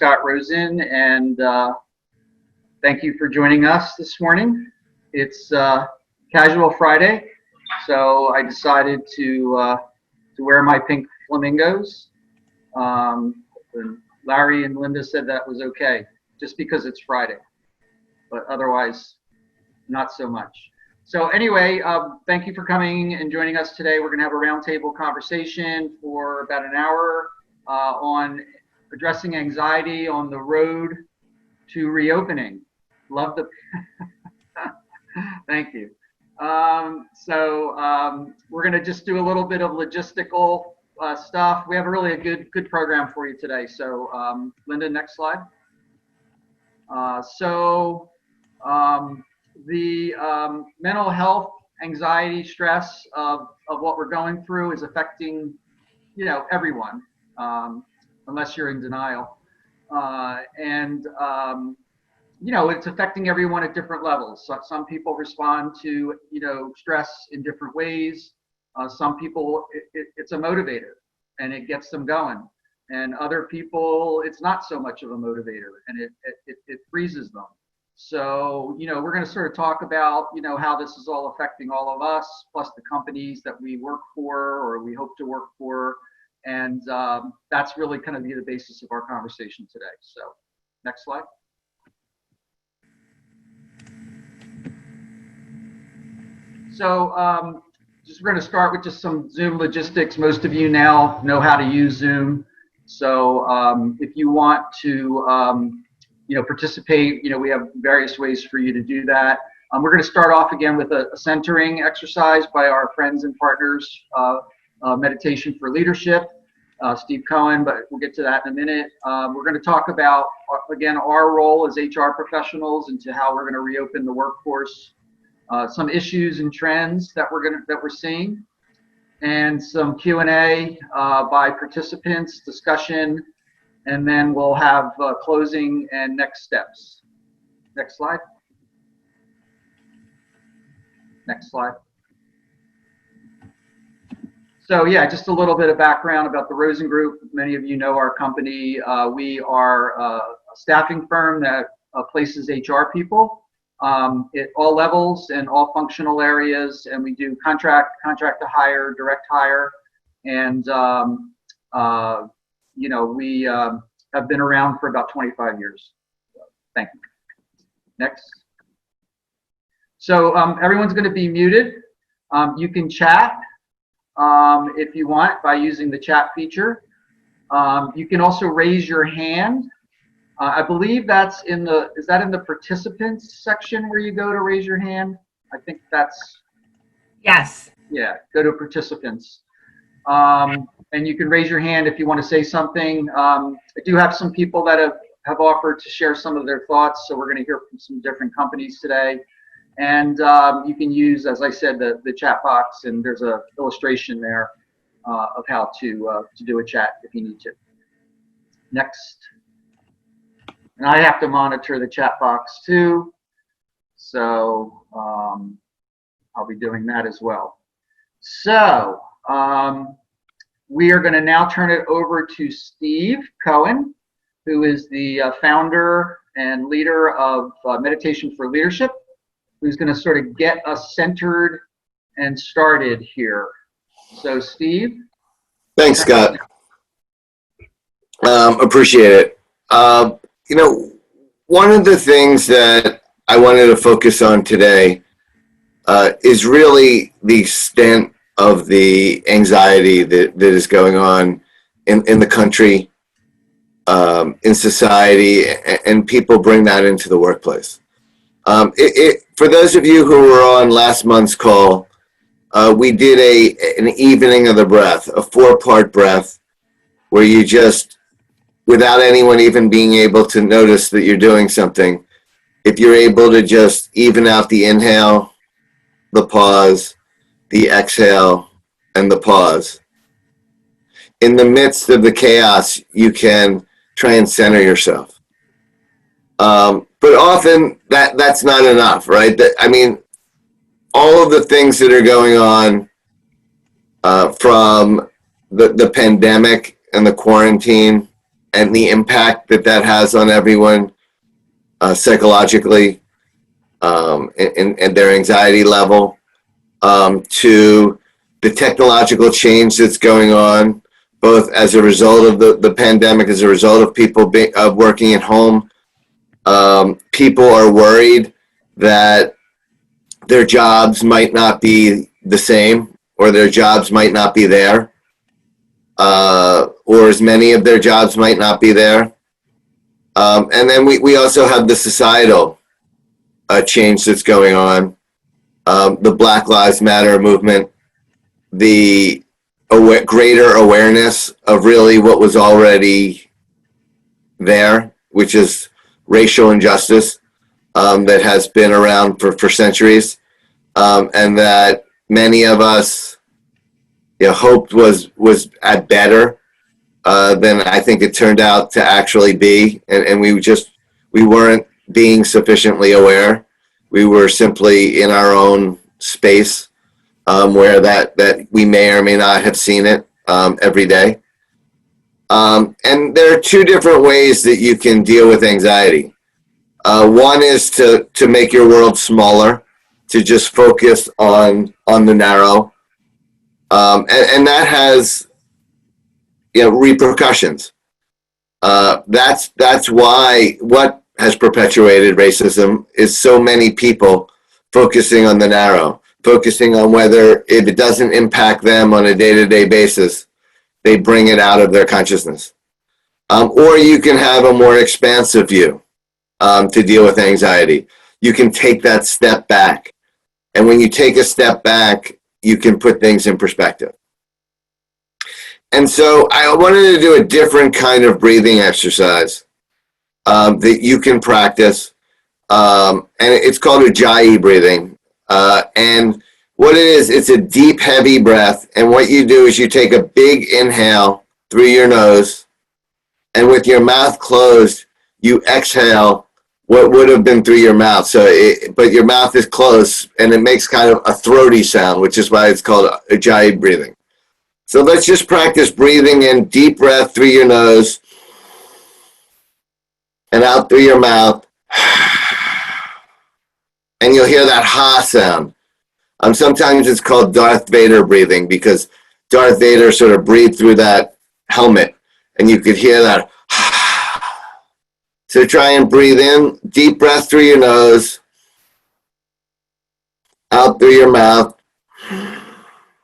Scott Rosen, and thank you for joining us this morning. It's Casual Friday, so I decided to wear my pink flamingos. And Larry and Linda said that was okay, just because it's Friday, but otherwise, not so much. So anyway, thank you for coming and joining us today. We're going to have a roundtable conversation for about an hour on addressing anxiety on the road to reopening. Love the thank you. We're going to just do a little bit of logistical stuff. We have a really good program for you today. So Linda, next slide. The mental health, anxiety, stress of what we're going through is affecting, everyone, unless you're in denial. It's affecting everyone at different levels. So some people respond to, stress in different ways. Some people, it's a motivator and it gets them going. And other people, it's not so much of a motivator and it freezes them. So, we're going to sort of talk about, how this is all affecting all of us, plus the companies that we work for or we hope to work for. And that's really kind of be the basis of our conversation today. So next slide. So we're going to start with just some Zoom logistics. Most of you now know how to use Zoom. So if you want to, participate, we have various ways for you to do that. We're going to start off again with a centering exercise by our friends and partners, Meditation for Leadership, Steve Cohen, but we'll get to that in a minute. We're going to talk about, again, our role as HR professionals into how we're going to reopen the workforce, some issues and trends that we're seeing, and some Q&A by participants, discussion, and then we'll have closing and next steps. Next slide. Next slide. So yeah, just a little bit of background about the Rosen Group. Many of you know our company. We are a staffing firm that places HR people at all levels and all functional areas, and we do contract to hire, direct hire, and we have been around for about 25 years. So, thank you. Next. So everyone's going to be muted. You can chat if you want by using the chat feature. You can also raise your hand. I believe that's is that in the participants section where you go to raise your hand? I think that's. Yes. Yeah, go to participants. And you can raise your hand if you want to say something. I do have some people that have offered to share some of their thoughts, so we're going to hear from some different companies today. And you can use, as I said, the chat box, and there's an illustration there of how to do a chat if you need to. Next. And I have to monitor the chat box too, so I'll be doing that as well. So we are going to now turn it over to Steve Cohen, who is the founder and leader of Meditation for Leadership, who's going to sort of get us centered and started here. So Steve. Thanks, Scott. Appreciate it. One of the things that I wanted to focus on today is really the extent of the anxiety that is going on in the country, in society, and people bring that into the workplace. For those of you who were on last month's call, we did an evening of the breath, a 4-part breath, where you just, without anyone even being able to notice that you're doing something, if you're able to just even out the inhale, the pause, the exhale, and the pause. In the midst of the chaos, you can try and center yourself. But often that's not enough, right? All of the things that are going on from the pandemic and the quarantine and the impact that that has on everyone psychologically, and their anxiety level, to the technological change that's going on, both as a result of the pandemic, as a result of people working at home. People are worried that their jobs might not be the same, or their jobs might not be there, or as many of their jobs might not be there. And then we also have the societal change that's going on, the Black Lives Matter movement, the greater awareness of really what was already there, which is racial injustice, that has been around for centuries, and that many of us, hoped was at better than I think it turned out to actually be, and we weren't being sufficiently aware. We were simply in our own space, where that we may or may not have seen it every day. And there are two different ways that you can deal with anxiety. One is to make your world smaller, to just focus on the narrow, and that has repercussions. That's why what has perpetuated racism is so many people focusing on the narrow, focusing on whether if it doesn't impact them on a day-to-day basis, they bring it out of their consciousness. Or you can have a more expansive view to deal with anxiety. You can take that step back. And when you take a step back, you can put things in perspective. And so I wanted to do a different kind of breathing exercise that you can practice. And it's called Ujjayi breathing. And what it is, it's a deep, heavy breath. And what you do is you take a big inhale through your nose, and with your mouth closed, you exhale what would have been through your mouth. But your mouth is closed, and it makes kind of a throaty sound, which is why it's called Ujjayi breathing. So let's just practice breathing in deep breath through your nose and out through your mouth. And you'll hear that ha sound. Sometimes it's called Darth Vader breathing, because Darth Vader sort of breathed through that helmet, and you could hear that. So try and breathe in, deep breath through your nose, out through your mouth,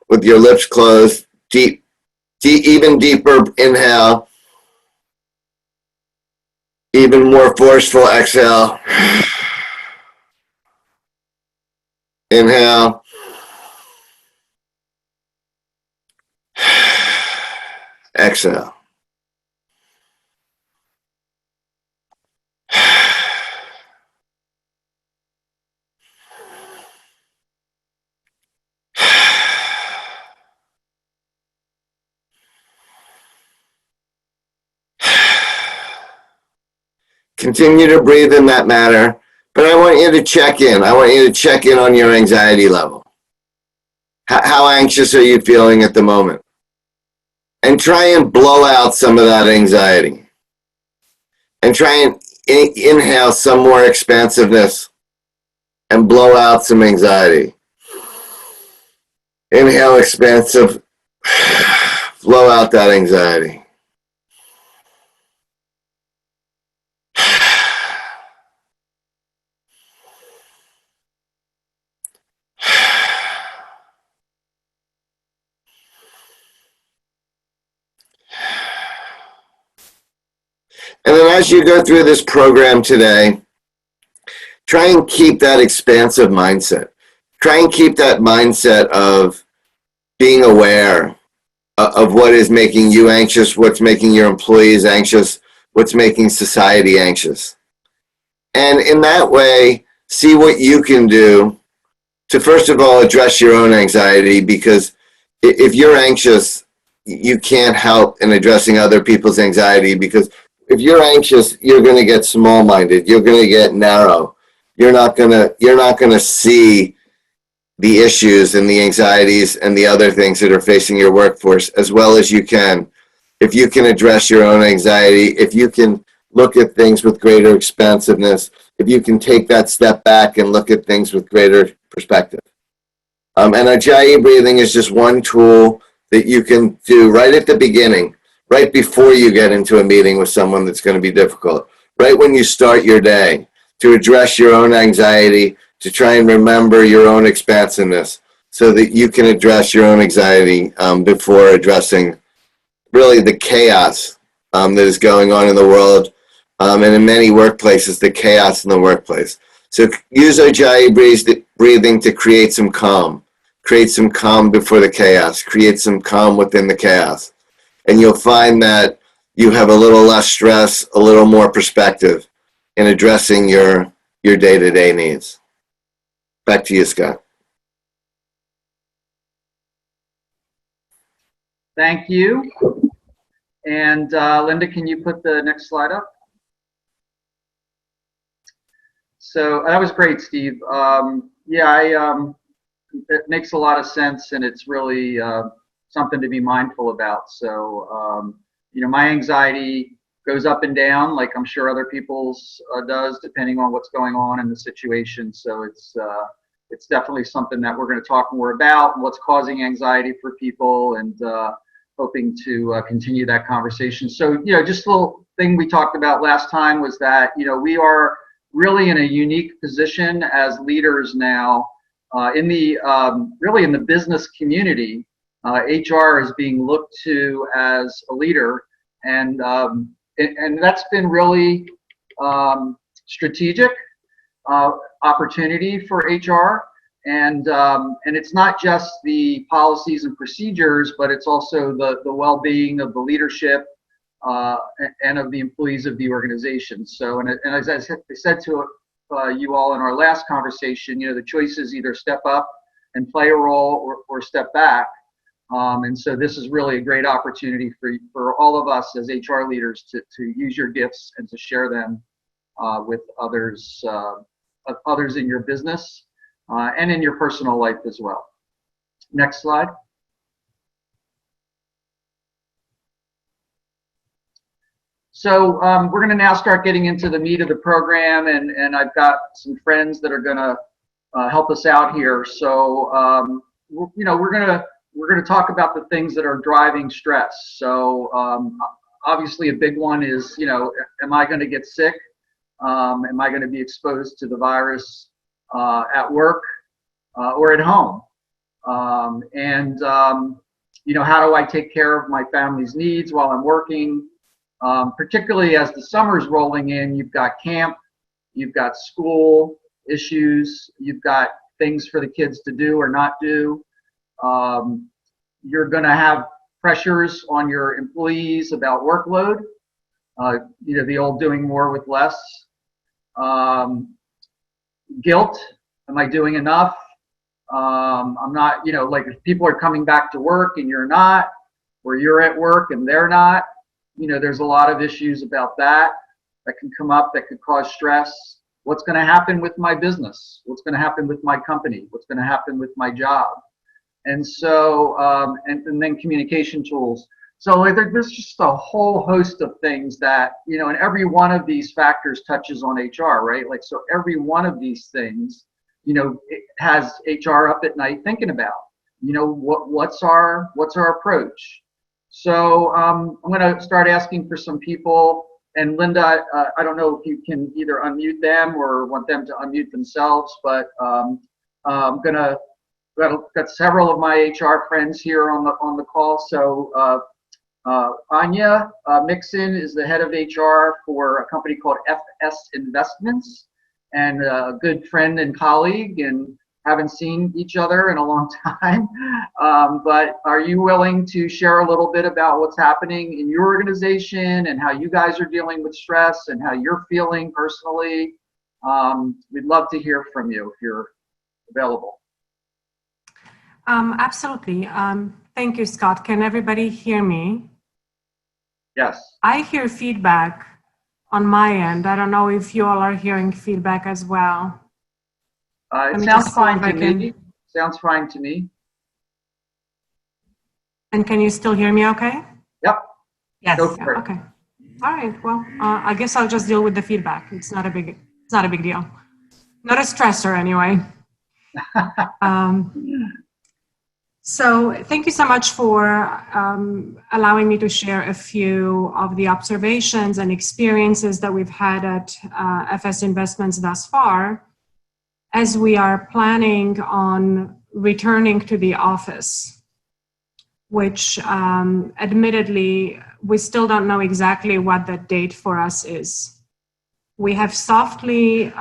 with your lips closed, deep, even deeper inhale, even more forceful exhale. Inhale. Exhale. Continue to breathe in that manner, but I want you to check in. I want you to check in on your anxiety level. How anxious are you feeling at the moment? And try and blow out some of that anxiety. And try and inhale some more expansiveness and blow out some anxiety. Inhale expansive, blow out that anxiety. And then as you go through this program today, try and keep that expansive mindset. Try and keep that mindset of being aware of what is making you anxious, what's making your employees anxious, what's making society anxious. And in that way, see what you can do to, first of all, address your own anxiety, because if you're anxious, you can't help in addressing other people's anxiety, because if you're anxious, you're going to get small-minded. You're going to get narrow. You're not going to see the issues and the anxieties and the other things that are facing your workforce as well as you can if you can address your own anxiety, if you can look at things with greater expansiveness, if you can take that step back and look at things with greater perspective. And Ajjayi breathing is just one tool that you can do right at the beginning, right before you get into a meeting with someone that's going to be difficult, right when you start your day, to address your own anxiety, to try and remember your own expansiveness so that you can address your own anxiety before addressing really the chaos that is going on in the world, and in many workplaces, the chaos in the workplace. So use Ajjayi breathing to create some calm before the chaos, create some calm within the chaos. And you'll find that you have a little less stress, a little more perspective in addressing your day-to-day needs. Back to you, Scott. Thank you. And Linda, can you put the next slide up? So that was great, Steve. It makes a lot of sense, and it's really something to be mindful about. So, my anxiety goes up and down, like I'm sure other people's does, depending on what's going on in the situation. So it's definitely something that we're going to talk more about, what's causing anxiety for people, and hoping to continue that conversation. So, just a little thing we talked about last time was that, we are really in a unique position as leaders now in the business community. HR is being looked to as a leader, and that's been really strategic opportunity for HR. And it's not just the policies and procedures, but it's also the well-being of the leadership and of the employees of the organization. So, and as I said to you all in our last conversation, the choice is either step up and play a role or step back. And so this is really a great opportunity for all of us as HR leaders to use your gifts and to share them with others in your business and in your personal life as well. Next slide. So we're going to now start getting into the meat of the program, and I've got some friends that are going to help us out here. So we're going to talk about the things that are driving stress. So obviously a big one is, am I going to get sick? Am I going to be exposed to the virus at work or at home? How do I take care of my family's needs while I'm working? Particularly as the summer's rolling in, you've got camp, you've got school issues, you've got things for the kids to do or not do. You're going to have pressures on your employees about workload, the old doing more with less. Guilt, am I doing enough? I'm not, like if people are coming back to work and you're not, or you're at work and they're not, there's a lot of issues about that can come up that could cause stress. What's going to happen with my business? What's going to happen with my company? What's going to happen with my job? And so, and then communication tools. So there's just a whole host of things that, and every one of these factors touches on HR, right? Like, so every one of these things, it has HR up at night thinking about, what's our approach? So I'm going to start asking for some people. And Linda, I don't know if you can either unmute them or want them to unmute themselves, but I'm got several of my HR friends here on the call. So Anya Mixon is the head of HR for a company called FS Investments, and a good friend and colleague, and haven't seen each other in a long time. But are you willing to share a little bit about what's happening in your organization and how you guys are dealing with stress and how you're feeling personally? We'd love to hear from you if you're available. Absolutely. Thank you, Scott. Can everybody hear me? Yes. I hear feedback on my end. I don't know if you all are hearing feedback as well. It sounds fine to me. Sounds fine to me. And can you still hear me okay? Yep. Yes. Go for it. Okay. All right. Well, I guess I'll just deal with the feedback. It's not a big deal. Not a stressor anyway. So thank you so much for allowing me to share a few of the observations and experiences that we've had at FS Investments thus far, as we are planning on returning to the office, which admittedly, we still don't know exactly what the date for us is. We have softly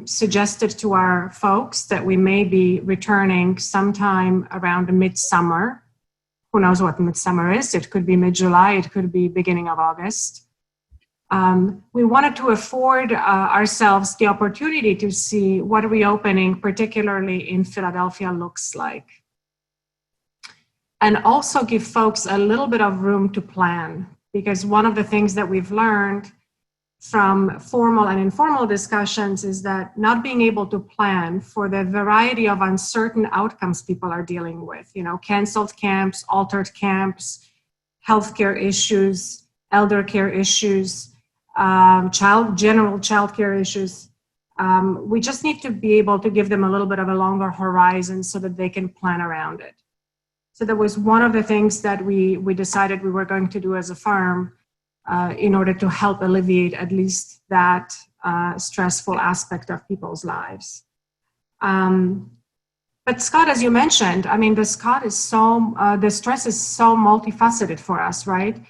suggested to our folks that we may be returning sometime around midsummer. Who knows what midsummer is? It could be mid-July, it could be beginning of August. We wanted to afford ourselves the opportunity to see what reopening, particularly in Philadelphia, looks like. And also give folks a little bit of room to plan, because one of the things that we've learned from formal and informal discussions is that not being able to plan for the variety of uncertain outcomes people are dealing with, canceled camps, altered camps, healthcare issues, elder care issues, general childcare issues. We just need to be able to give them a little bit of a longer horizon so that they can plan around it. So that was one of the things that we decided we were going to do as a firm in order to help alleviate at least that stressful aspect of people's lives. But Scott, as you mentioned, the stress is so multifaceted for us, right?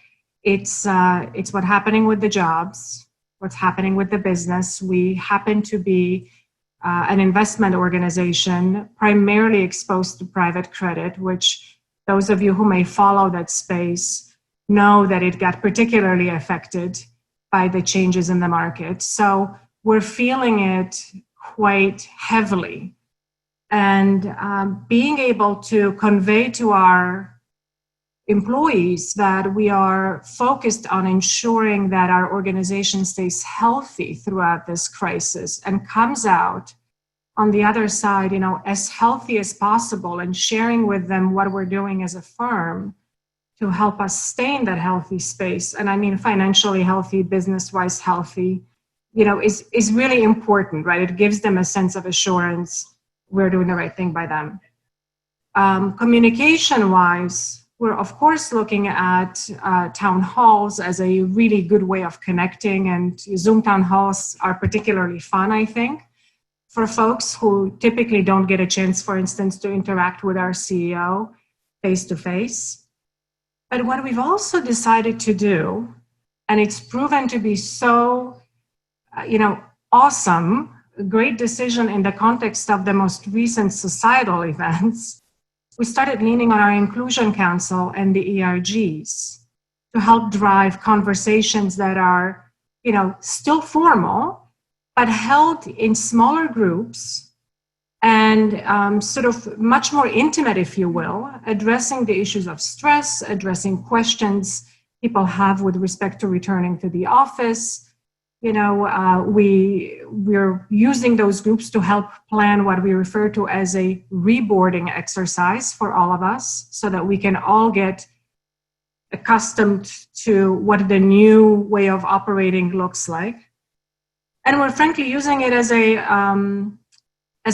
It's what's happening with the jobs, what's happening with the business. We happen to be an investment organization primarily exposed to private credit, which those of you who may follow that space know that it got particularly affected by the changes in the market. So we're feeling it quite heavily. And being able to convey to our employees that we are focused on ensuring that our organization stays healthy throughout this crisis and comes out on the other side, as healthy as possible, and sharing with them what we're doing as a firm to help us stay in that healthy space. And financially healthy, business-wise healthy, is really important, right? It gives them a sense of assurance we're doing the right thing by them. Communication-wise, we're of course looking at town halls as a really good way of connecting, and Zoom town halls are particularly fun, I think, for folks who typically don't get a chance, for instance, to interact with our CEO face-to-face. But what we've also decided to do, and it's proven to be so, awesome, a great decision in the context of the most recent societal events, we started leaning on our Inclusion Council and the ERGs to help drive conversations that are, still formal, but held in smaller groups and sort of much more intimate, if you will, addressing the issues of stress, addressing questions people have with respect to returning to the office. We're using those groups to help plan what we refer to as a reboarding exercise for all of us, so that we can all get accustomed to what the new way of operating looks like. And we're frankly using it as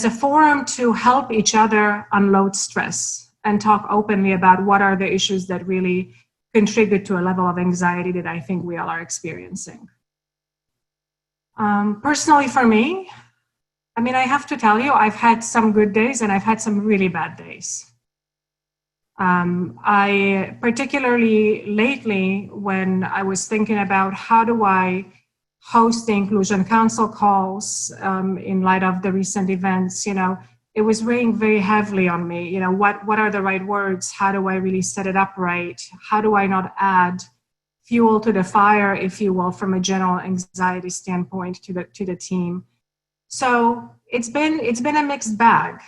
a forum to help each other unload stress and talk openly about what are the issues that really contribute to a level of anxiety that I think we all are experiencing. Personally for me, I have to tell you, I've had some good days and I've had some really bad days. I particularly lately, when I was thinking about how do I host the Inclusion Council calls in light of the recent events, it was weighing very heavily on me. What are the right words? How do I really set it up right? How do I not add fuel to the fire, if you will, from a general anxiety standpoint to the team? So it's been a mixed bag.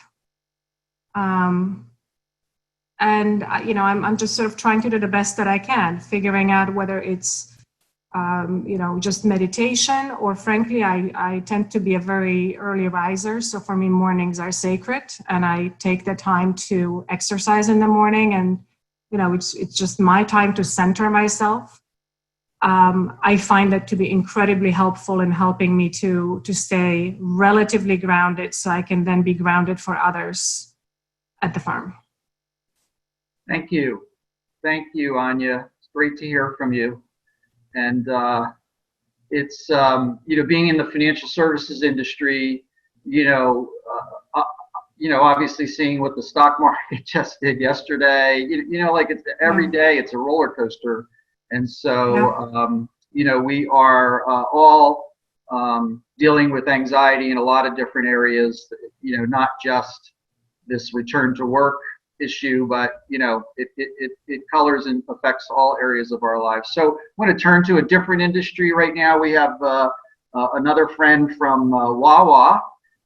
And I'm just sort of trying to do the best that I can, figuring out whether it's just meditation, or frankly, I tend to be a very early riser. So for me, mornings are sacred, and I take the time to exercise in the morning, and it's just my time to center myself. I find that to be incredibly helpful in helping me to stay relatively grounded so I can then be grounded for others at the farm. Thank you. Thank you, Anya. It's great to hear from you. And it's, being in the financial services industry, obviously seeing what the stock market just did yesterday, like it's every day, it's a roller coaster. And so, we are all dealing with anxiety in a lot of different areas, not just this return to work issue, but, it colors and affects all areas of our lives. So I want to turn to a different industry right now. We have another friend from Wawa.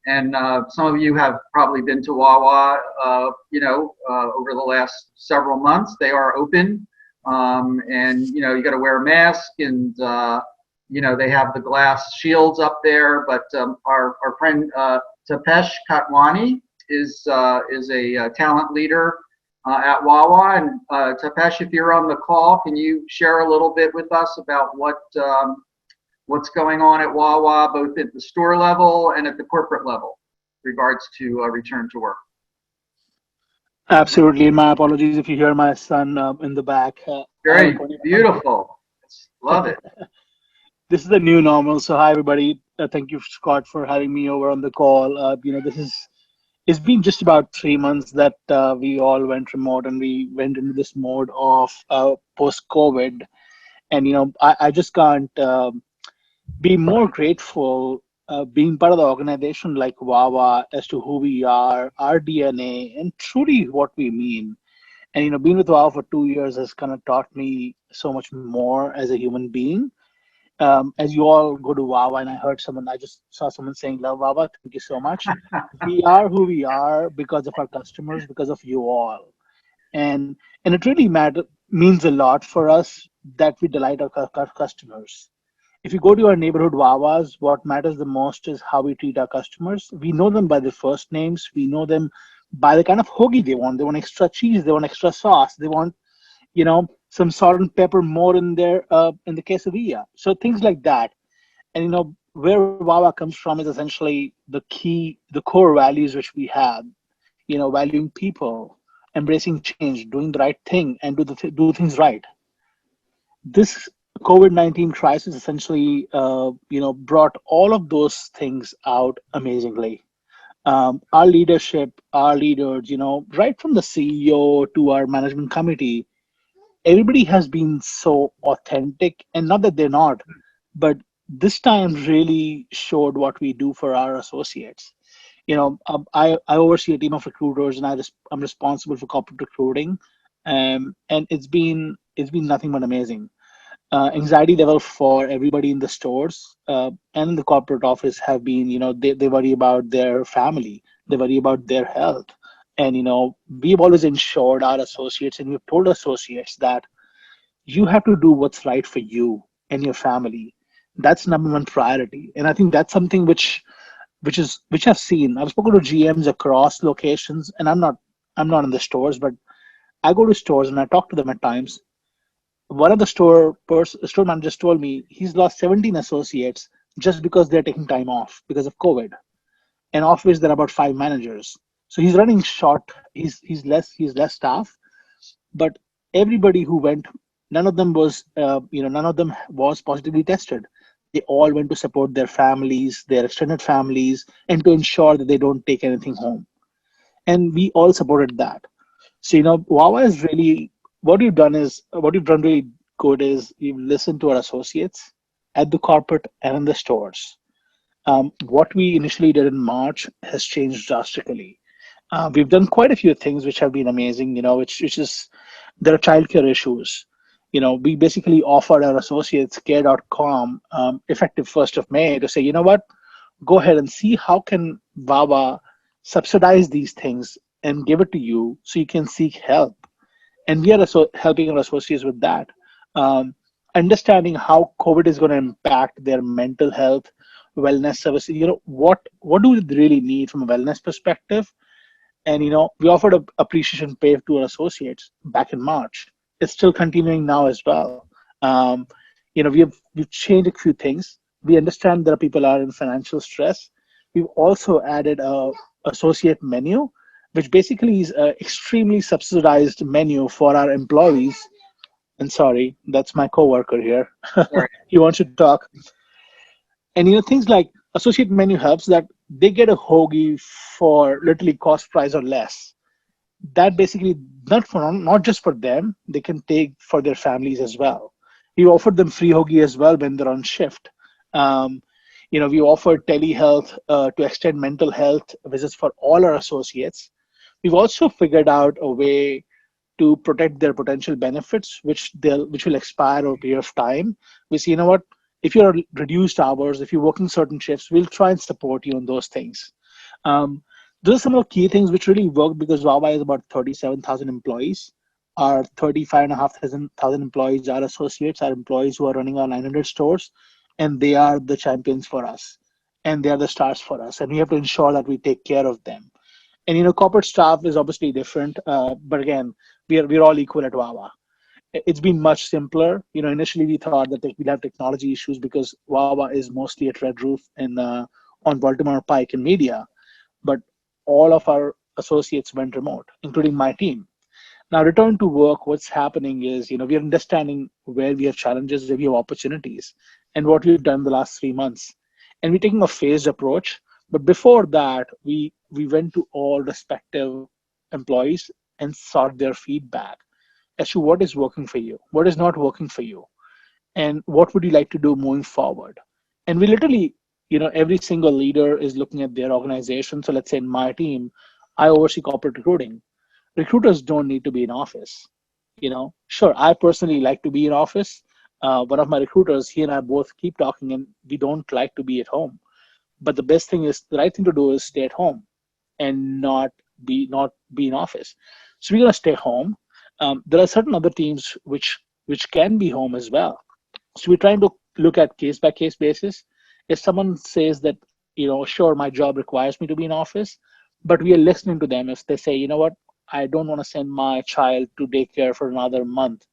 And some of you have probably been to Wawa, over the last several months. They are open. And you got to wear a mask, and they have the glass shields up there. But our friend Tapesh Katwani is a talent leader at Wawa. And Tapesh, if you're on the call, can you share a little bit with us about what's going on at Wawa, both at the store level and at the corporate level, regards to return to work? Absolutely. My apologies if you hear my son in the back. Great, beautiful. Love it. This is the new normal. So hi, everybody. Thank you, Scott, for having me over on the call. It's been just about 3 months that we all went remote, and we went into this mode of post-COVID. And, I just can't be more grateful being part of the organization like Wawa as to who we are, our DNA, and truly what we mean. And being with Wawa for 2 years has kind of taught me so much more as a human being. As you all go to Wawa, and I just saw someone saying, "Love Wawa, thank you so much." We are who we are because of our customers, because of you all, and it really means a lot for us that we delight our customers. If you go to our neighborhood Wawas, what matters the most is how we treat our customers. We know them by their first names. We know them by the kind of hoagie they want. They want extra cheese. They want extra sauce. They want, some salt and pepper more in the quesadilla. So things like that. And, where Wawa comes from is essentially the core values which we have, valuing people, embracing change, doing the right thing, and do things right. This COVID-19 crisis essentially, brought all of those things out amazingly. Our leadership, our leaders, right from the CEO to our management committee, everybody has been so authentic, and not that they're not, but this time really showed what we do for our associates. I oversee a team of recruiters, and I'm responsible for corporate recruiting, and it's been nothing but amazing. Anxiety level for everybody in the stores and in the corporate office have been, they worry about their family, they worry about their health. And, we've always ensured our associates, and we've told associates that you have to do what's right for you and your family. That's number one priority. And I think that's something which I've seen. I've spoken to GMs across locations, and I'm not in the stores, but I go to stores and I talk to them at times. One of the store managers told me he's lost 17 associates just because they're taking time off because of COVID. And of which there are about 5 managers. So he's running short. He's less staff, but everybody who went, none of them was positively tested. They all went to support their families, their extended families, and to ensure that they don't take anything home. And we all supported that. So Wawa is really, what we've done really good is we've listened to our associates at the corporate and in the stores. What we initially did in March has changed drastically. We've done quite a few things which have been amazing, which is, there are childcare issues. We basically offered our associates care.com effective 1st of May to say, what, go ahead and see how can Wawa subsidize these things and give it to you so you can seek help. And we are helping our associates with that. Understanding how COVID is going to impact their mental health, wellness services. What do they really need from a wellness perspective? And we offered a appreciation pay to our associates back in March. It's still continuing now as well. we've changed a few things. We understand that people are in financial stress. We've also added a associate menu, which basically is an extremely subsidized menu for our employees. And sorry, that's my coworker here. Sorry. He wants to talk. And things like associate menu helps that they get a hoagie for literally cost price or less. That basically not just for them, they can take for their families as well. We offer them free hoagie as well when they're on shift. Um, we offer telehealth to extend mental health visits for all our associates. We've also figured out a way to protect their potential benefits, which will expire over a period of time. We say, what, if you're reduced hours, if you're working certain shifts, we'll try and support you on those things. Um, those are some of the key things which really work because Wawa is about 37,000 employees. Our 35,500 employees are associates, are employees who are running our 900 stores, and they are the champions for us, and they are the stars for us, and we have to ensure that we take care of them. And corporate staff is obviously different, but again, we're all equal at Wawa. It's been much simpler. Initially we thought that we'd have technology issues because Wawa is mostly at Red Roof in on Baltimore Pike in Media, but all of our associates went remote, including my team. Now, return to work, what's happening is, we are understanding where we have challenges, where we have opportunities, and what we've done the last 3 months. And we're taking a phased approach. But before that, we went to all respective employees and sought their feedback as to what is working for you, what is not working for you, and what would you like to do moving forward. And we literally, every single leader is looking at their organization. So let's say in my team, I oversee corporate recruiting. Recruiters don't need to be in office. Sure, I personally like to be in office. One of my recruiters, he and I both keep talking, and we don't like to be at home. But the best thing is, the right thing to do is stay at home and not be in office. So we're gonna stay home. There are certain other teams which can be home as well. So we're trying to look at case by case basis. If someone says that, sure, my job requires me to be in office, but we are listening to them. If they say, what, I don't want to send my child to daycare for another month.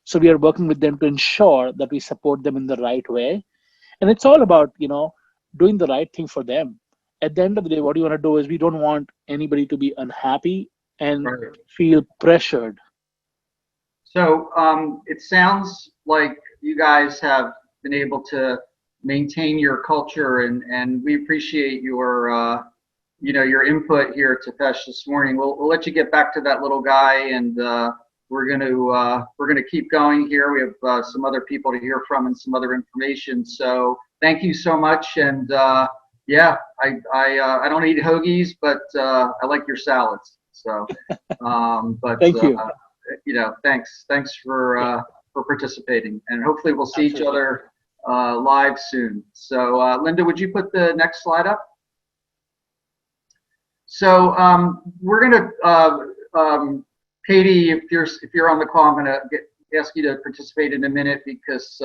So we are working with them to ensure that we support them in the right way. And it's all about, doing the right thing for them. At the end of the day, what we want to do is we don't want anybody to be unhappy and Right. feel pressured. So it sounds like you guys have been able to maintain your culture, and we appreciate your your input here to Fesh this morning. We'll let you get back to that little guy, and we're gonna keep going here. We have some other people to hear from and some other information. So thank you so much, and yeah, I don't eat hoagies, but I like your salads. So, but Thank you. thanks for participating, and hopefully we'll see each Absolutely. other live soon. So, Linda, would you put the next slide up? So we're gonna, Katie, if you're on the call, I'm gonna ask you to participate in a minute because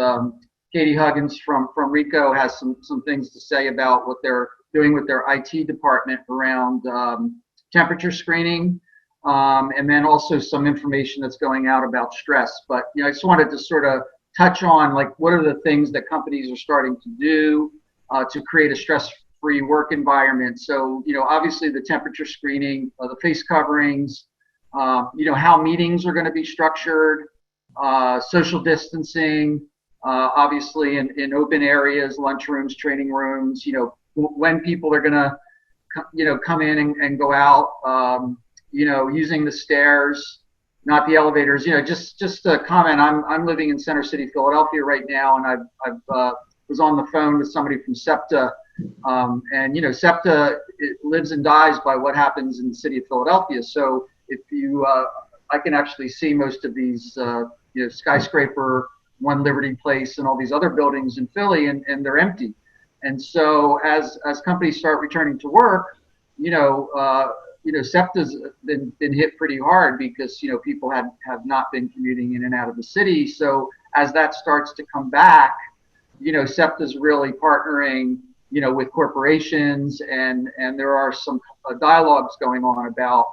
Katie Huggins from Rico has some things to say about what they're doing with their IT department around temperature screening, and then also some information that's going out about stress. But I just wanted to sort of touch on like what are the things that companies are starting to do to create a stress-free work environment. So obviously the temperature screening, the face coverings, how meetings are going to be structured, social distancing, obviously in open areas, lunchrooms, training rooms. When people are going to come in and go out. Using the stairs, not the elevators. Just a comment. I'm living in Center City, Philadelphia right now, and I've was on the phone with somebody from SEPTA, and SEPTA lives and dies by what happens in the city of Philadelphia. So if I can actually see most of these skyscraper, One Liberty Place, and all these other buildings in Philly, and they're empty. And so as companies start returning to work, SEPTA's been hit pretty hard because people have not been commuting in and out of the city. So as that starts to come back, SEPTA's really partnering with corporations, and there are some dialogues going on about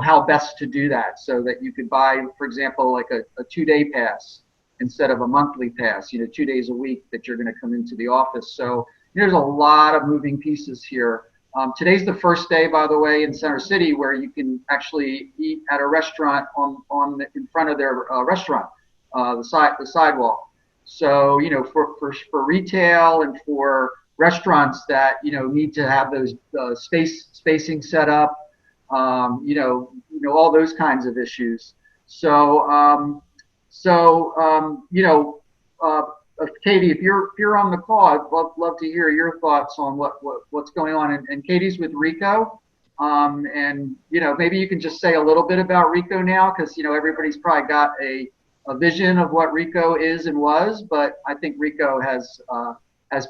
how best to do that, so that you could buy, for example, like a 2-day pass instead of a monthly pass, 2 days a week that you're going to come into the office. So there's a lot of moving pieces here. Today's the first day, by the way, in Center City where you can actually eat at a restaurant in front of their restaurant, the sidewalk. So, for retail and for restaurants that, need to have those spacing set up, all those kinds of issues. So, Katie, if you're on the call, I'd love to hear your thoughts on what's going on. And Katie's with Rico, and maybe you can just say a little bit about Rico now, because everybody's probably got a vision of what Rico is and was, but I think Rico has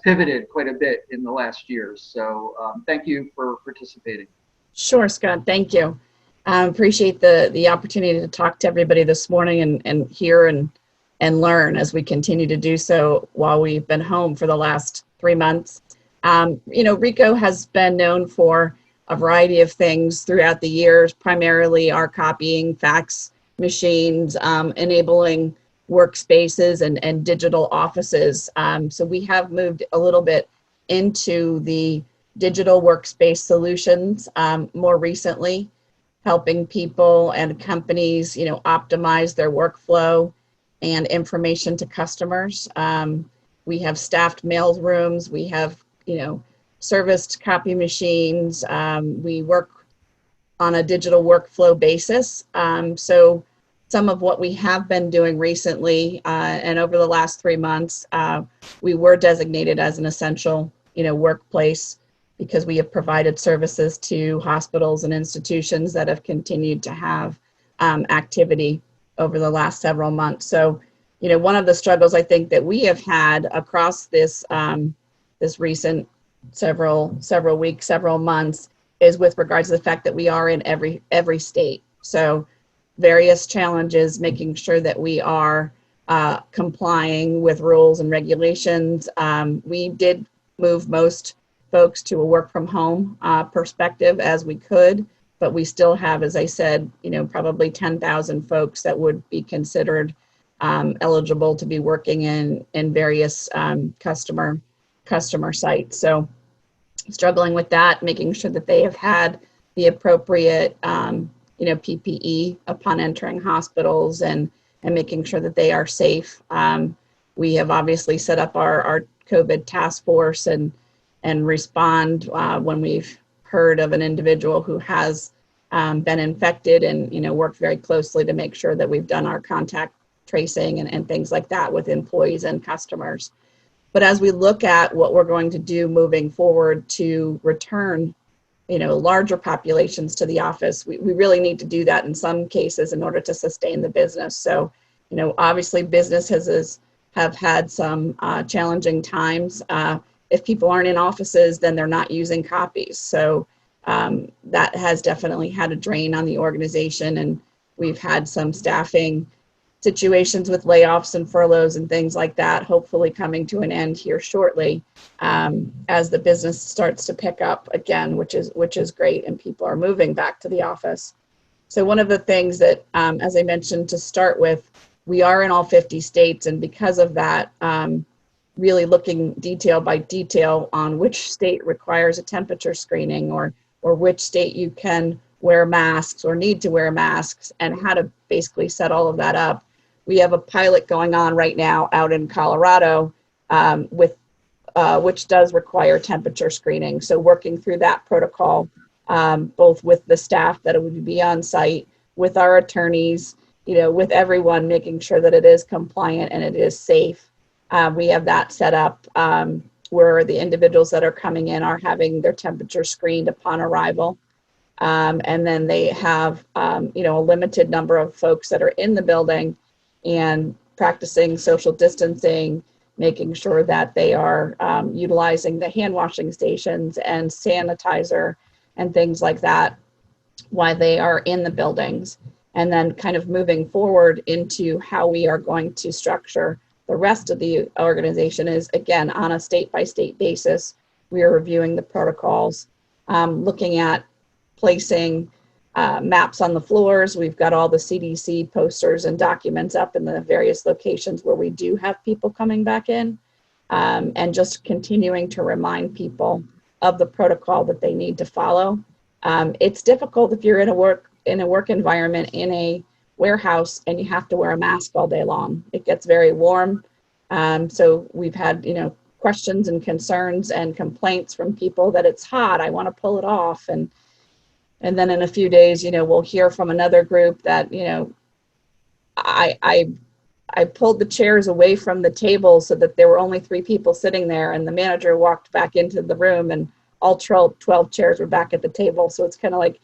pivoted quite a bit in the last years. So thank you for participating. Sure, Scott. Thank you. Appreciate the opportunity to talk to everybody this morning and hear and learn as we continue to do so while we've been home for the last 3 months. Rico has been known for a variety of things throughout the years, primarily our copying, fax machines, enabling workspaces and digital offices. So we have moved a little bit into the digital workspace solutions more recently, helping people and companies, optimize their workflow and information to customers. We have staffed mail rooms. We have, serviced copy machines. We work on a digital workflow basis. So some of what we have been doing recently and over the last 3 months, we were designated as an essential, workplace because we have provided services to hospitals and institutions that have continued to have activity over the last several months. So, one of the struggles I think that we have had across this this recent several weeks, several months, is with regards to the fact that we are in every state. So various challenges, making sure that we are complying with rules and regulations. We did move most folks to a work from home perspective as we could, but we still have, as I said, probably 10,000 folks that would be considered eligible to be working in various customer sites. So struggling with that, making sure that they have had the appropriate PPE upon entering hospitals and making sure that they are safe. We have obviously set up our COVID task force and respond when we've heard of an individual who has been infected, and worked very closely to make sure that we've done our contact tracing and things like that with employees and customers. But as we look at what we're going to do moving forward to return larger populations to the office, we really need to do that in some cases in order to sustain the business. So obviously businesses have had some challenging times. If people aren't in offices, then they're not using copies. So that has definitely had a drain on the organization, and we've had some staffing situations with layoffs and furloughs and things like that, hopefully coming to an end here shortly as the business starts to pick up again, which is great, and people are moving back to the office. So one of the things that, as I mentioned to start with, we are in all 50 states, and because of that, really looking detail by detail on which state requires a temperature screening or which state you can wear masks or need to wear masks, and how to basically set all of that up. We have a pilot going on right now out in Colorado which does require temperature screening. So working through that protocol, both with the staff that would be on site, with our attorneys, with everyone, making sure that it is compliant and it is safe. We have that set up where the individuals that are coming in are having their temperature screened upon arrival. And then they have, a limited number of folks that are in the building and practicing social distancing, making sure that they are utilizing the hand washing stations and sanitizer and things like that while they are in the buildings. And then kind of moving forward into how we are going to structure the rest of the organization is, again, on a state-by-state basis. We are reviewing the protocols, looking at placing maps on the floors. We've got all the CDC posters and documents up in the various locations where we do have people coming back in, and just continuing to remind people of the protocol that they need to follow. It's difficult if you're in a work environment in a warehouse and you have to wear a mask all day long. It gets very warm. So we've had, questions and concerns and complaints from people that it's hot, I want to pull it off. And then in a few days, we'll hear from another group that, I pulled the chairs away from the table so that there were only 3 people sitting there, and the manager walked back into the room and all 12 chairs were back at the table. So it's kind of like,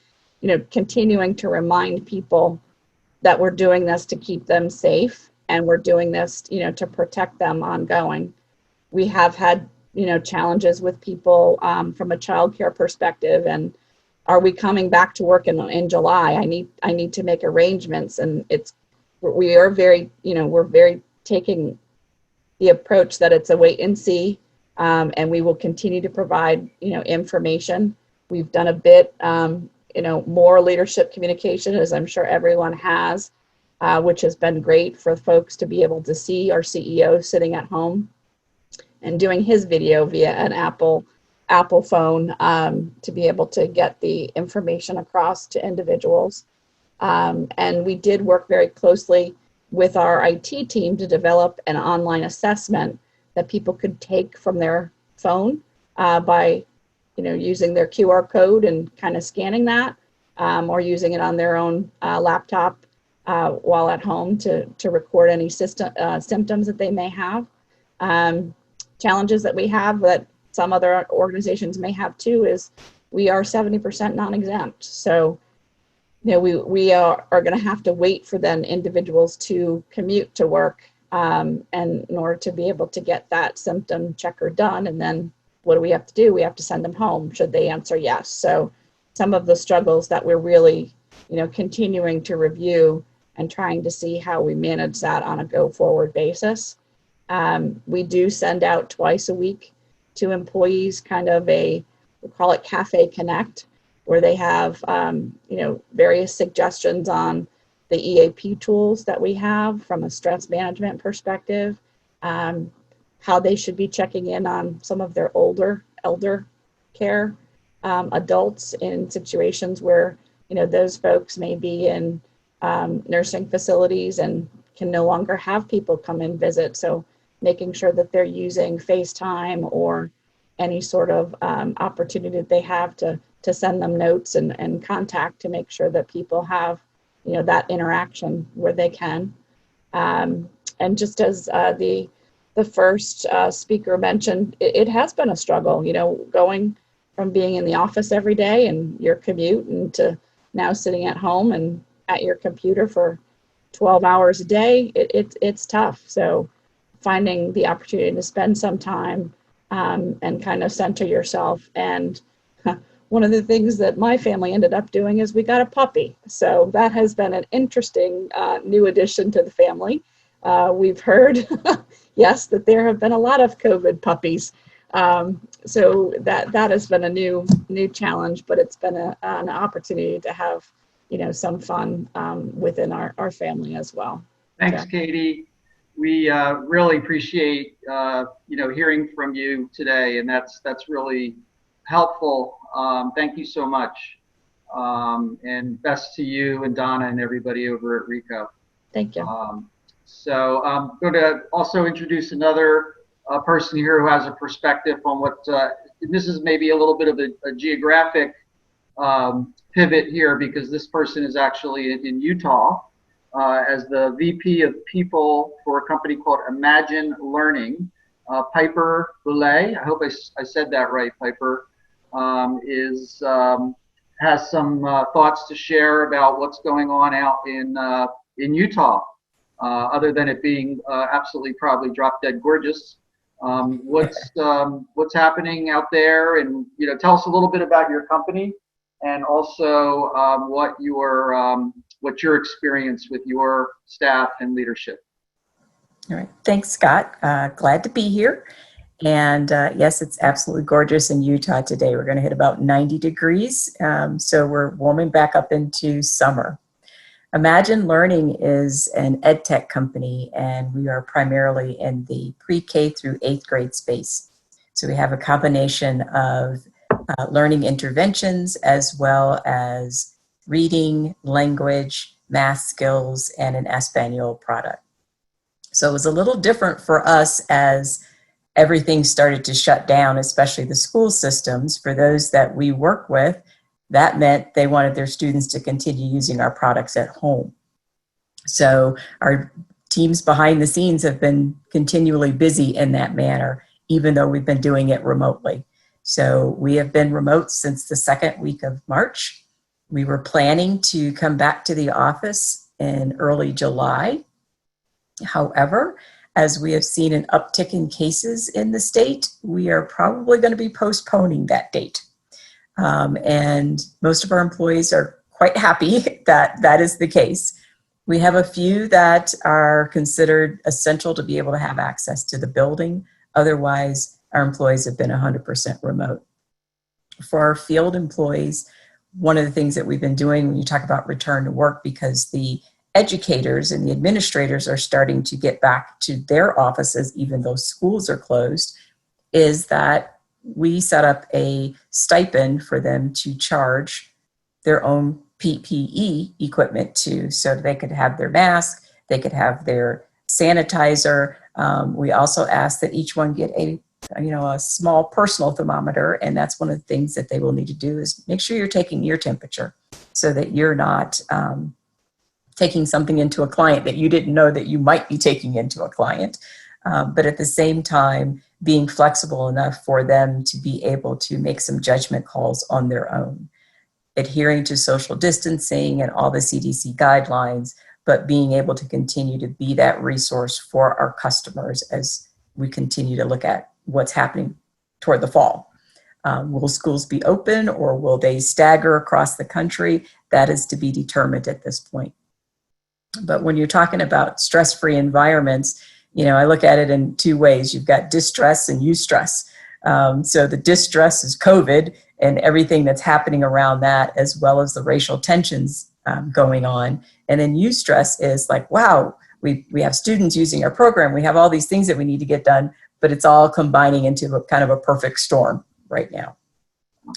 continuing to remind people that we're doing this to keep them safe, and we're doing this, to protect them ongoing. We have had, challenges with people from a childcare perspective, and are we coming back to work in July? I need to make arrangements, and we are very, we're very taking the approach that it's a wait and see, and we will continue to provide, information. We've done a bit, more leadership communication, as I'm sure everyone has, which has been great for folks to be able to see our CEO sitting at home and doing his video via an Apple phone, to be able to get the information across to individuals. And we did work very closely with our IT team to develop an online assessment that people could take from their phone by using their QR code and kind of scanning that, or using it on their own laptop while at home to record any symptoms that they may have. Challenges that we have that some other organizations may have too is we are 70% non-exempt. So, we are going to have to wait for then individuals to commute to work, and in order to be able to get that symptom checker done. And then what do we have to do? We have to send them home should they answer yes. So some of the struggles that we're really, continuing to review and trying to see how we manage that on a go forward basis. We do send out twice a week to employees kind of we call it Cafe Connect, where they have, various suggestions on the EAP tools that we have from a stress management perspective, how they should be checking in on some of their elder care adults in situations where, those folks may be in nursing facilities and can no longer have people come and visit. So making sure that they're using FaceTime or any sort of opportunity that they have to send them notes and contact to make sure that people have, that interaction where they can. And just as the first speaker mentioned, it has been a struggle, going from being in the office every day and your commute, and to now sitting at home and at your computer for 12 hours a day. It's tough. So finding the opportunity to spend some time and kind of center yourself. And one of the things that my family ended up doing is we got a puppy. So that has been an interesting new addition to the family. We've heard, yes, that there have been a lot of COVID puppies. So that has been a new challenge, but it's been an opportunity to have, some fun within our family as well. Thanks, So. Katie. We really appreciate hearing from you today, and that's really helpful. Thank you so much, and best to you and Donna and everybody over at RICO. Thank you. So I'm going to also introduce another person here who has a perspective on what this is, maybe a little bit of a geographic pivot here, because this person is actually in Utah as the VP of People for a company called Imagine Learning. Piper Boulay, I hope I said that right, Piper, has some thoughts to share about what's going on out in Utah, other than it being absolutely probably drop dead gorgeous. What's happening out there, and tell us a little bit about your company, and also what your experience with your staff and leadership. All right. Thanks, Scott. Glad to be here. And yes, it's absolutely gorgeous in Utah today. We're going to hit about 90 degrees. So we're warming back up into summer. Imagine Learning is an ed tech company, and we are primarily in the pre-K through 8th grade space. So we have a combination of learning interventions as well as reading, language, math skills, and an Espanol product. So it was a little different for us as everything started to shut down, especially the school systems. For those that we work with, that meant they wanted their students to continue using our products at home. So our teams behind the scenes have been continually busy in that manner, even though we've been doing it remotely. So we have been remote since the second week of March. We were planning to come back to the office in early July. However, as we have seen an uptick in cases in the state, we are probably going to be postponing that date. And most of our employees are quite happy that that is the case. We have a few that are considered essential to be able to have access to the building. Otherwise, our employees have been 100% remote. For our field employees, one of the things that we've been doing when you talk about return to work, because the educators and the administrators are starting to get back to their offices, even though schools are closed, is that we set up a stipend for them to charge their own PPE equipment to, so they could have their mask, they could have their sanitizer. We also ask that each one get a small personal thermometer, and that's one of the things that they will need to do is make sure you're taking your temperature so that you're not taking something into a client that you didn't know that you might be taking into a client. But at the same time, being flexible enough for them to be able to make some judgment calls on their own, adhering to social distancing and all the CDC guidelines, but being able to continue to be that resource for our customers as we continue to look at what's happening toward the fall. Will schools be open or will they stagger across the country? That is to be determined at this point. But when you're talking about stress-free environments, I look at it in two ways. You've got distress and eustress. So the distress is COVID and everything that's happening around that, as well as the racial tensions going on. And then eustress is like, wow, we have students using our program. We have all these things that we need to get done, but it's all combining into a kind of a perfect storm right now.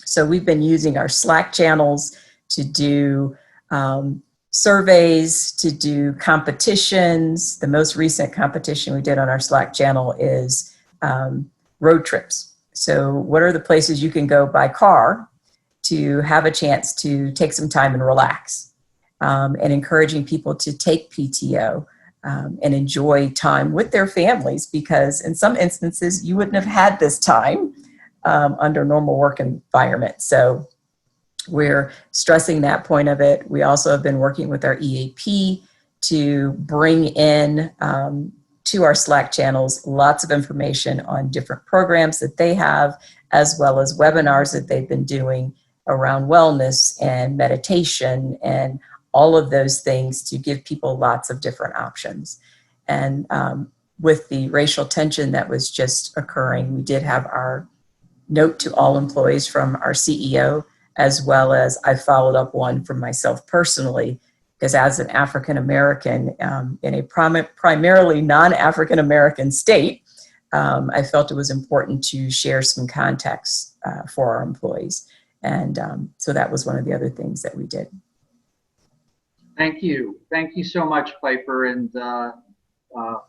So we've been using our Slack channels to do surveys, to do competitions. The most recent competition we did on our Slack channel is road trips. So what are the places you can go by car to have a chance to take some time and relax, and encouraging people to take PTO and enjoy time with their families, because in some instances you wouldn't have had this time under normal work environment. So we're stressing that point of it. We also have been working with our EAP to bring in to our Slack channels lots of information on different programs that they have, as well as webinars that they've been doing around wellness and meditation and all of those things to give people lots of different options. And with the racial tension that was just occurring, we did have our note to all employees from our CEO, as well as I followed up one from myself personally, because as an African American in a primarily non-African American state, I felt it was important to share some context for our employees. And so that was one of the other things that we did. Thank you. Thank you so much, Piper. And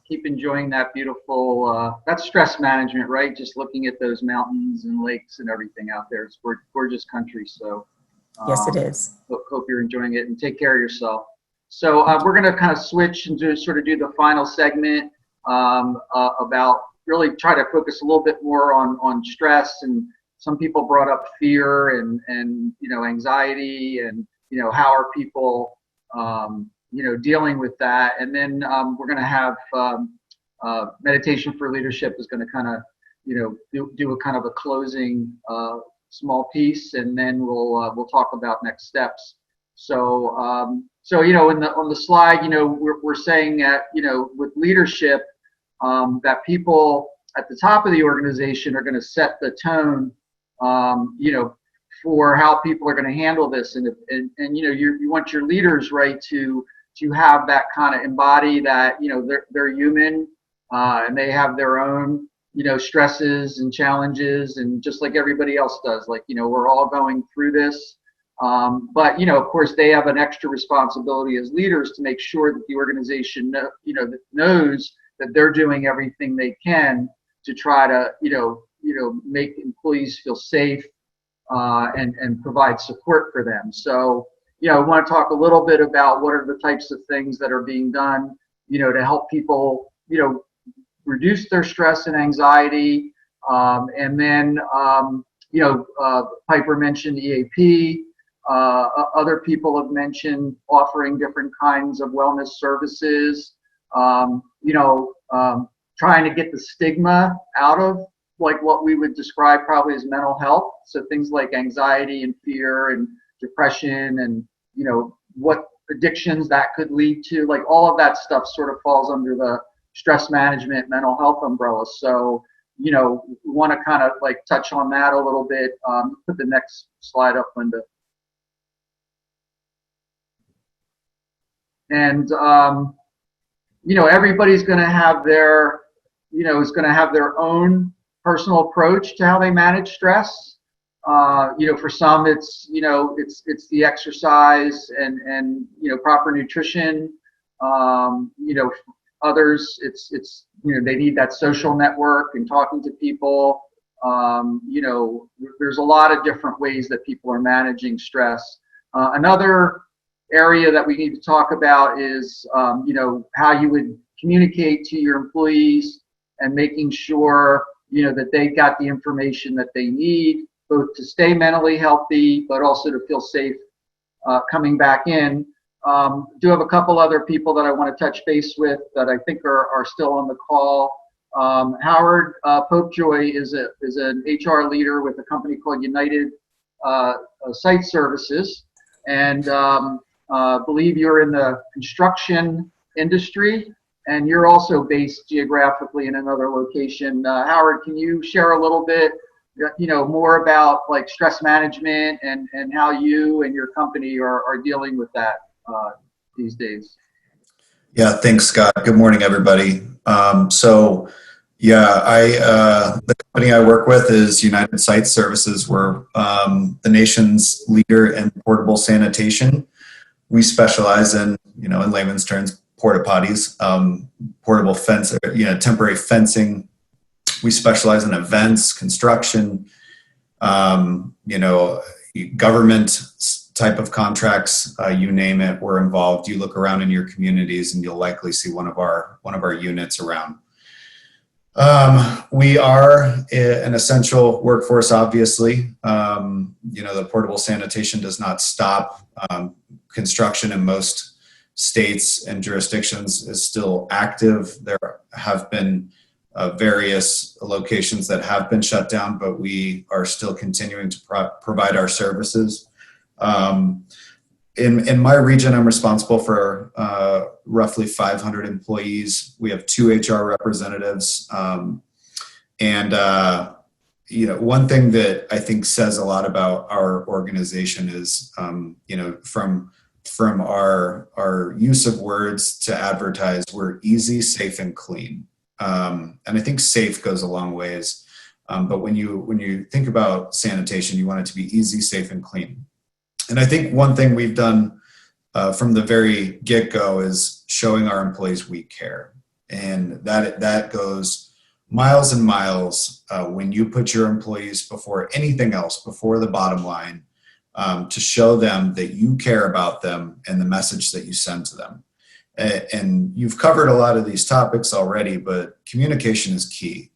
keep enjoying that beautiful, that's stress management, right? Just looking at those mountains and lakes and everything out there. It's gorgeous country. So yes, it is. Hope you're enjoying it and take care of yourself. So we're going to kind of switch and do the final segment about really try to focus a little bit more on stress. And some people brought up fear and anxiety and how are people dealing with that. And then we're going to have meditation for leadership is going to kind of do a kind of a closing small piece, and then we'll talk about next steps. So on the slide, we're saying that with leadership that people at the top of the organization are going to set the tone, for how people are going to handle this. And you want your leaders, right, to have that kind of embody that, they're human, and they have their own, stresses and challenges, and just like everybody else does, like, we're all going through this. But, of course, they have an extra responsibility as leaders to make sure that the organization, knows that they're doing everything they can to try to, make employees feel safe, and provide support for them. So, I want to talk a little bit about what are the types of things that are being done, to help people, reduce their stress and anxiety. And then, Piper mentioned EAP. Other people have mentioned offering different kinds of wellness services, trying to get the stigma out of like what we would describe probably as mental health. So things like anxiety and fear and depression and, what addictions that could lead to, like all of that stuff sort of falls under the stress management, mental health umbrella. So, we want to kind of like touch on that a little bit. Put the next slide up, Linda. And, everybody's going to have their, is going to have their own personal approach to how they manage stress. For some, it's the exercise and proper nutrition. Others, it's they need that social network and talking to people. There's a lot of different ways that people are managing stress. Another area that we need to talk about is, how you would communicate to your employees and making sure, that they got the information that they need, both to stay mentally healthy, but also to feel safe coming back in. Do have a couple other people that I want to touch base with that I think are still on the call. Howard Popejoy is an HR leader with a company called United Site Services, and believe you're in the construction industry, and you're also based geographically in another location. Howard, can you share a little bit, more about like stress management and how you and your company are dealing with that these days? Yeah, thanks, Scott. Good morning, everybody. The company I work with is United Site Services. We're the nation's leader in portable sanitation. We specialize in, in layman's terms, porta potties, portable fence, temporary fencing. We specialize in events, construction, government type of contracts, you name it, we're involved. You look around in your communities and you'll likely see one of our units around. We are an essential workforce, obviously. The portable sanitation does not stop. Construction in most states and jurisdictions is still active. There have been various locations that have been shut down, but we are still continuing to provide our services. In my region, I'm responsible for roughly 500 employees. We have 2 HR representatives. One thing that I think says a lot about our organization is, from our use of words to advertise, we're easy, safe, and clean. And I think safe goes a long ways. But when you think about sanitation, you want it to be easy, safe, and clean. And I think one thing we've done from the very get-go is showing our employees we care. And that goes miles and miles when you put your employees before anything else, before the bottom line, to show them that you care about them and the message that you send to them. And you've covered a lot of these topics already, but communication is key.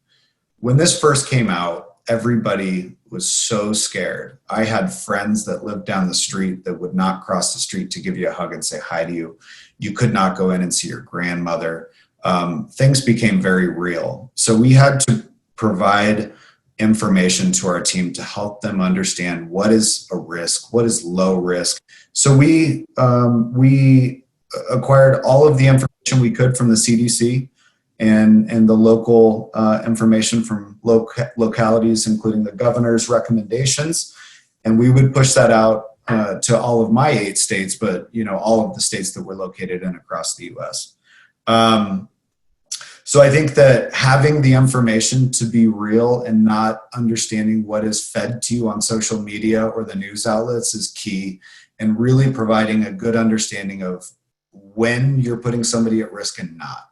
When this first came out, everybody was so scared. I had friends that lived down the street that would not cross the street to give you a hug and say hi to you. You could not go in and see your grandmother. Things became very real. So we had to provide information to our team to help them understand what is a risk, what is low risk. So we acquired all of the information we could from the CDC and the local information from localities, including the governor's recommendations. And we would push that out to all of my 8 states, but all of the states that we're located in across the U.S. So I think that having the information to be real and not understanding what is fed to you on social media or the news outlets is key, and really providing a good understanding of when you're putting somebody at risk and not.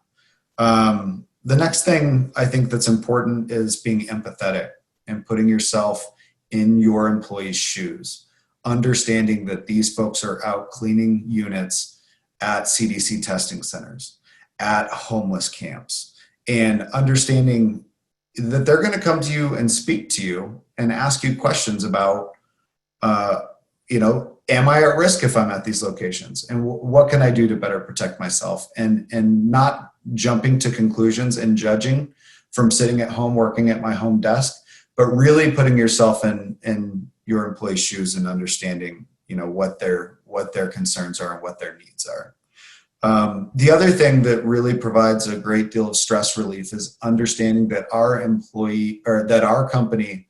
The next thing I think that's important is being empathetic and putting yourself in your employees' shoes, understanding that these folks are out cleaning units at CDC testing centers, at homeless camps, and understanding that they're going to come to you and speak to you and ask you questions about, am I at risk if I'm at these locations? And what can I do to better protect myself? And not jumping to conclusions and judging from sitting at home working at my home desk, but really putting yourself in your employees' shoes and understanding, what their concerns are and what their needs are. The other thing that really provides a great deal of stress relief is understanding that our company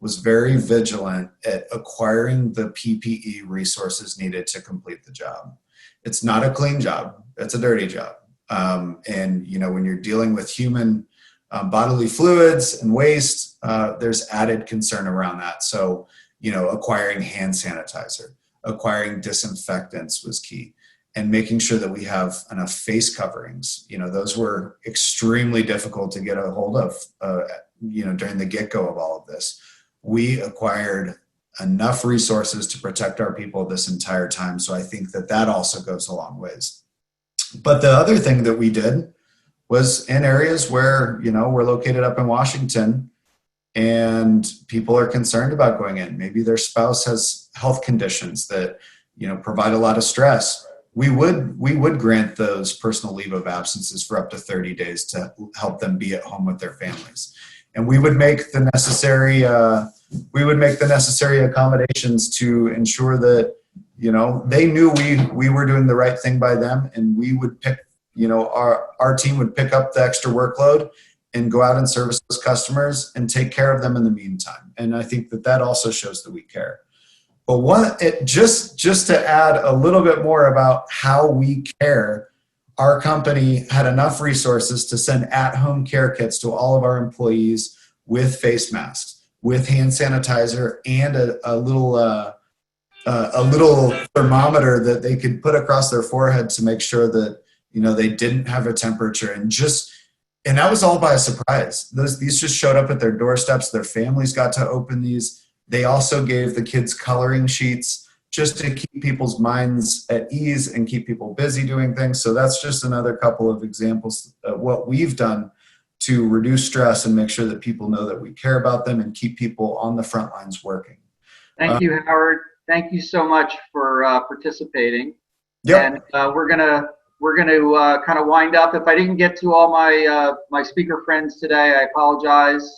was very vigilant at acquiring the PPE resources needed to complete the job. It's not a clean job, it's a dirty job. And when you're dealing with human bodily fluids and waste, there's added concern around that. So, acquiring hand sanitizer, acquiring disinfectants was key, and making sure that we have enough face coverings. Those were extremely difficult to get a hold of, during the get-go of all of this. We acquired enough resources to protect our people this entire time. So I think that also goes a long ways. But the other thing that we did was in areas where, we're located up in Washington and people are concerned about going in. Maybe their spouse has health conditions that, provide a lot of stress. We would grant those personal leave of absences for up to 30 days to help them be at home with their families. And we would make the necessary accommodations to ensure that, they knew we were doing the right thing by them, and we would pick, our team would pick up the extra workload and go out and service those customers and take care of them in the meantime. And I think that also shows that we care. But just to add a little bit more about how we care, our company had enough resources to send at-home care kits to all of our employees with face masks, with hand sanitizer, and a little thermometer that they could put across their forehead to make sure that they didn't have a temperature, and that was all by a surprise. These just showed up at their doorsteps. Their families got to open these. They also gave the kids coloring sheets just to keep people's minds at ease and keep people busy doing things. So that's just another couple of examples of what we've done to reduce stress and make sure that people know that we care about them and keep people on the front lines working. Thank you, Howard. Thank you so much for participating. Yep. And we're gonna kind of wind up. If I didn't get to all my speaker friends today, I apologize.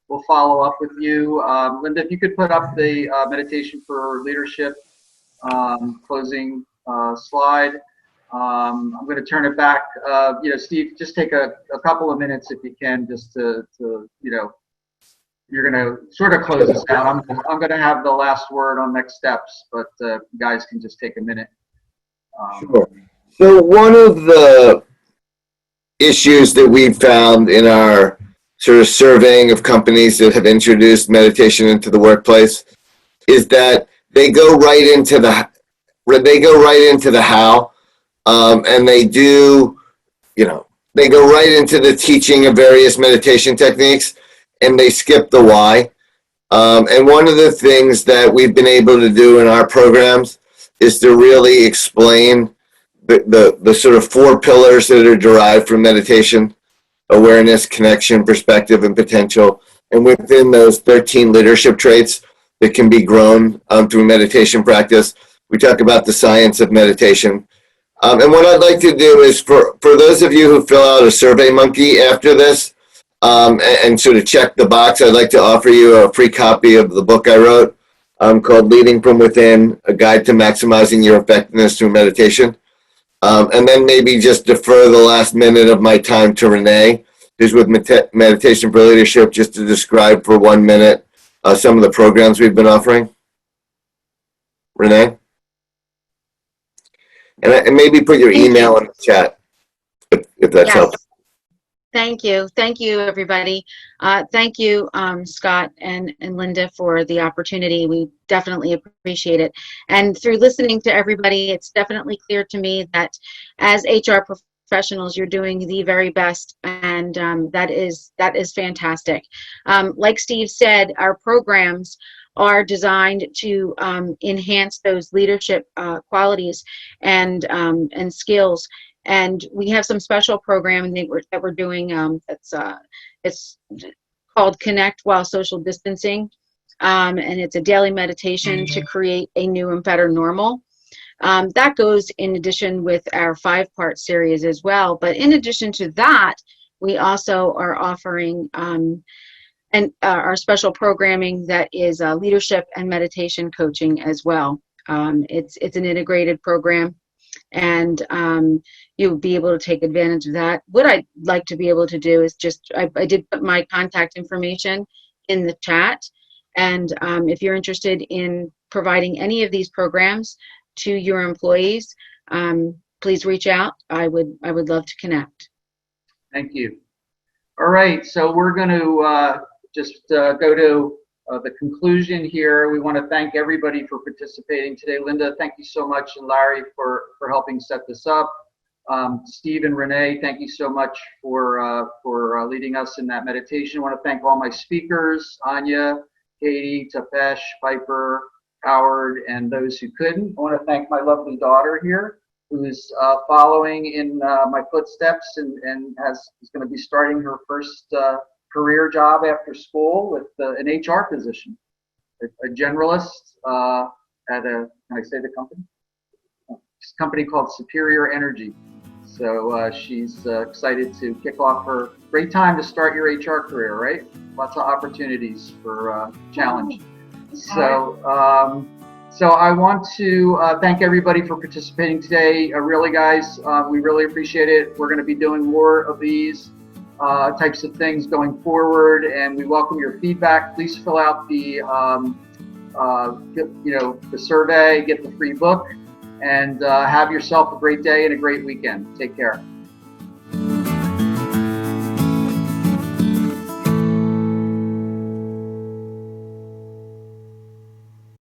We'll follow up with you. Linda, if you could put up the meditation for leadership closing slide. I'm going to turn it back. Steve, just take a couple of minutes if you can, just to you're going to sort of close us out. I'm going to have the last word on next steps, but you guys can just take a minute. Sure. So one of the issues that we found in our sort of surveying of companies that have introduced meditation into the workplace is that they go right into the how, and they go right into the teaching of various meditation techniques, and they skip the why. And one of the things that we've been able to do in our programs is to really explain the sort of 4 pillars that are derived from meditation: awareness, connection, perspective, and potential. And within those 13 leadership traits that can be grown through meditation practice, we talk about the science of meditation. And what I'd like to do is for those of you who fill out a Survey Monkey after this and sort of check the box, I'd like to offer you a free copy of the book I wrote called Leading from Within, A Guide to Maximizing Your Effectiveness Through Meditation. And then maybe just defer the last minute of my time to Renee, who's with Meditation for Leadership, just to describe for 1 minute some of the programs we've been offering. Renee? And maybe put your email in the chat if that's Yes. helpful. Thank you. Thank you, everybody. Thank you, Scott and Linda, for the opportunity. We definitely appreciate it. And through listening to everybody, it's definitely clear to me that as HR professionals, you're doing the very best, and that is fantastic. Like Steve said, our programs are designed to enhance those leadership qualities and skills. And we have some special programming that we're doing. It's called Connect While Social Distancing, and it's a daily meditation to create a new and better normal. That goes in addition with our 5-part series as well. But in addition to that, we also are offering our special programming that is leadership and meditation coaching as well. It's an integrated program, and you'll be able to take advantage of that. What I'd like to be able to do is I did put my contact information in the chat, and if you're interested in providing any of these programs to your employees, please reach out. I would love to connect. Thank you. All right, so we're going to just go to the conclusion here. We want to thank everybody for participating today. Linda, thank you so much, and Larry for helping set this up. Steve and Renee, thank you so much for leading us in that meditation. I want to thank all my speakers, Anya, Katie, Tapesh, Piper, Howard, and those who couldn't. I want to thank my lovely daughter here, who is following in my footsteps and is going to be starting her first career job after school with an HR position, a generalist at can I say the company? It's a company called Superior Energy. So she's excited to kick off her great time to start your HR career, right? Lots of opportunities for challenge. So I want to thank everybody for participating today. Really, guys, we really appreciate it. We're going to be doing more of these types of things going forward, and we welcome your feedback. Please fill out the the survey, get the free book, and have yourself a great day and a great weekend. Take care.